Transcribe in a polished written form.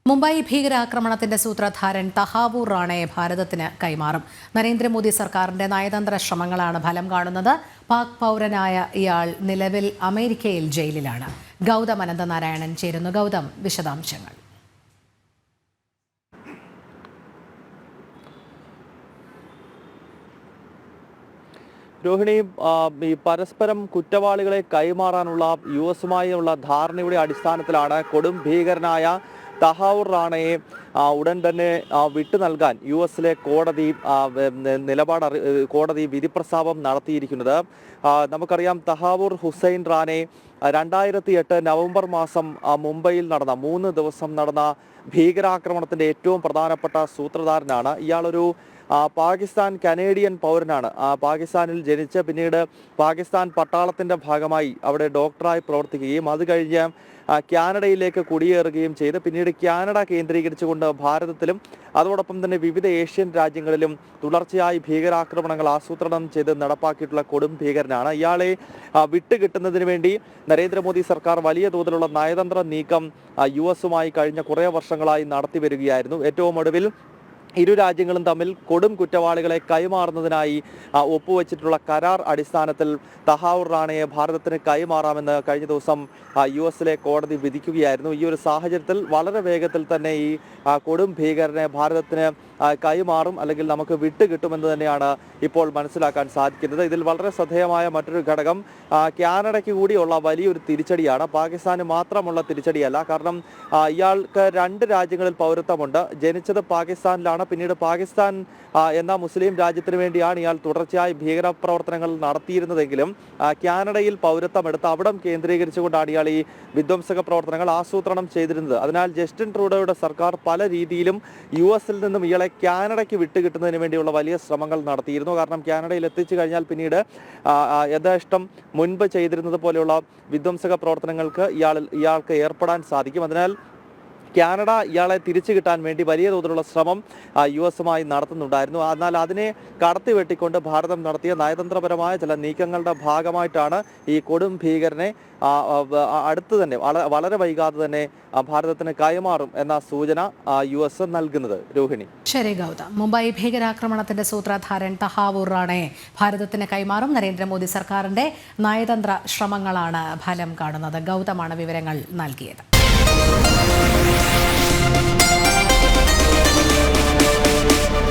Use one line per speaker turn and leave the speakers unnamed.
മുംബൈ ഭീകരാക്രമണത്തിന്റെ സൂത്രധാരൻ തഹാവൂർ റാണയെ ഭാരതത്തിന് കൈമാറും. നരേന്ദ്രമോദി സർക്കാരിന്റെ നയതന്ത്ര ശ്രമങ്ങളാണ് ഫലം കാണുന്നത്. പാക് പൗരനായ ഇയാൾ നിലവിൽ അമേരിക്കയിൽ ജയിലിലാണ്. ഗൗതം അനന്തനാരായണൻ ചേരുന്നു. ഗൗതം, വിശദാംശങ്ങൾ.
രോഹിണി, ഈ പരസ്പരം കുറ്റവാളികളെ കൈമാറാനുള്ള യുഎസുമായുള്ള ധാരണയുടെ അടിസ്ഥാനത്തിലാണ് കൊടും ഭീകരനായ തഹാവൂർ റാണയെ ഉടൻ തന്നെ വിട്ടു നൽകാൻ യുഎസിലെ കോടതി വിധിപ്രസ്താവം നടത്തിയിരിക്കുന്നത്. നമുക്കറിയാം, തഹാവൂർ ഹുസൈൻ റാനെ 2008 നവംബർ മാസം മുംബൈയിൽ നടന്ന 3 ദിവസം നടന്ന ഭീകരാക്രമണത്തിന്റെ ഏറ്റവും പ്രധാനപ്പെട്ട സൂത്രധാരനാണ്. ഇയാളൊരു പാകിസ്ഥാൻ കനേഡിയൻ പൗരനാണ്. പാകിസ്ഥാനിൽ ജനിച്ച് പിന്നീട് പാകിസ്ഥാൻ പട്ടാളത്തിന്റെ ഭാഗമായി അവിടെ ഡോക്ടറായി പ്രവർത്തിക്കുകയും അത് കഴിഞ്ഞ് കാനഡയിലേക്ക് കുടിയേറുകയും ചെയ്ത് പിന്നീട് കാനഡ കേന്ദ്രീകരിച്ചുകൊണ്ട് ഭാരതത്തിലും അതോടൊപ്പം തന്നെ വിവിധ ഏഷ്യൻ രാജ്യങ്ങളിലും തുടർച്ചയായി ഭീകരാക്രമണങ്ങൾ ആസൂത്രണം ചെയ്ത് നടപ്പാക്കിയിട്ടുള്ള കൊടും ഭീകരനാണ്. ഇയാളെ വിട്ടുകിട്ടുന്നതിന് വേണ്ടി നരേന്ദ്രമോദി സർക്കാർ വലിയ തോതിലുള്ള നയതന്ത്ര നീക്കം യുഎസുമായി കഴിഞ്ഞ കുറേ വർഷങ്ങളായി നടത്തി വരികയായിരുന്നു. ഏറ്റവും ഒടുവിൽ ഇരു രാജ്യങ്ങളും തമ്മിൽ കൊടും കുറ്റവാളികളെ കൈമാറുന്നതിനായി ഒപ്പുവെച്ചിട്ടുള്ള കരാർ അടിസ്ഥാനത്തിൽ തഹാവൂർ റാണയെ ഭാരതത്തിന് കൈമാറാമെന്ന് കഴിഞ്ഞ ദിവസം യുഎസിലെ കോടതി വിധിക്കുകയായിരുന്നു. ഈ ഒരു സാഹചര്യത്തിൽ വളരെ വേഗത്തിൽ തന്നെ ഈ കൊടും ഭീകരനെ ഭാരതത്തിന് കൈമാറും, അല്ലെങ്കിൽ നമുക്ക് വിട്ടുകിട്ടുമെന്ന് തന്നെയാണ് ഇപ്പോൾ മനസ്സിലാക്കാൻ സാധിക്കുന്നത്. ഇതിൽ വളരെ ശ്രദ്ധേയമായ മറ്റൊരു ഘടകം കാനഡയ്ക്ക് കൂടിയുള്ള വലിയൊരു തിരിച്ചടിയാണ്. പാകിസ്ഥാന് മാത്രമുള്ള തിരിച്ചടിയല്ല. കാരണം ഇയാൾക്ക് 2 രാജ്യങ്ങളിൽ പൗരത്വമുണ്ട്. ജനിച്ചത് പാകിസ്ഥാനിലാണ്. പിന്നീട് പാകിസ്ഥാൻ എന്ന മുസ്ലിം രാജ്യത്തിന് വേണ്ടിയാണ് ഇയാൾ തുടർച്ചയായി ഭീകരപ്രവർത്തനങ്ങൾ നടത്തിയിരുന്നതെങ്കിലും കാനഡയിൽ പൗരത്വം എടുത്ത് അവിടം കേന്ദ്രീകരിച്ചുകൊണ്ടാണ് ഇയാൾ ഈ വിധ്വംസക പ്രവർത്തനങ്ങൾ ആസൂത്രണം ചെയ്തിരുന്നത്. അതിനാൽ ജസ്റ്റിൻ ട്രൂഡോയുടെ സർക്കാർ പല രീതിയിലും യുഎസിൽ നിന്നും ഇയാളെ കാനഡയ്ക്ക് വിട്ടുകിട്ടുന്നതിന് വേണ്ടിയുള്ള വലിയ ശ്രമങ്ങൾ നടത്തിയിരുന്നു. കാരണം കാനഡയിൽ എത്തിച്ചു കഴിഞ്ഞാൽ പിന്നീട് യഥേഷ്ടം മുൻപ് ചെയ്തിരുന്നത് പോലെയുള്ള വിധ്വംസക പ്രവർത്തനങ്ങൾക്ക് ഇയാൾക്ക് ഏർപ്പെടാൻ സാധിക്കും. അതിനാൽ കാനഡ ഇയാളെ തിരിച്ചു കിട്ടാൻ വേണ്ടി വലിയ തോതിലുള്ള ശ്രമം യുഎസുമായി നടത്തുന്നുണ്ടായിരുന്നു. എന്നാൽ അതിനെ കടത്തിവെട്ടിക്കൊണ്ട് ഭാരതം നടത്തിയ നയതന്ത്രപരമായ ചില നീക്കങ്ങളുടെ ഭാഗമായിട്ടാണ് ഈ കൊടും ഭീകരനെ അടുത്ത് തന്നെ വളരെ വൈകാതെ തന്നെ ഭാരതത്തിന് കൈമാറും എന്ന സൂചന യുഎസ് നൽകുന്നത്. രോഹിണി.
ശരി ഗൗതം. മുംബൈ ഭീകരാക്രമണത്തിന്റെ സൂത്രധാരൻ തഹാവൂർ റാണയെ ഭാരതത്തിന് കൈമാറും. നരേന്ദ്രമോദി സർക്കാരിന്റെ നയതന്ത്ര ശ്രമങ്ങളാണ് ഫലം കാണുന്നത്. ഗൗതമാണ് വിവരങ്ങൾ നൽകിയത്.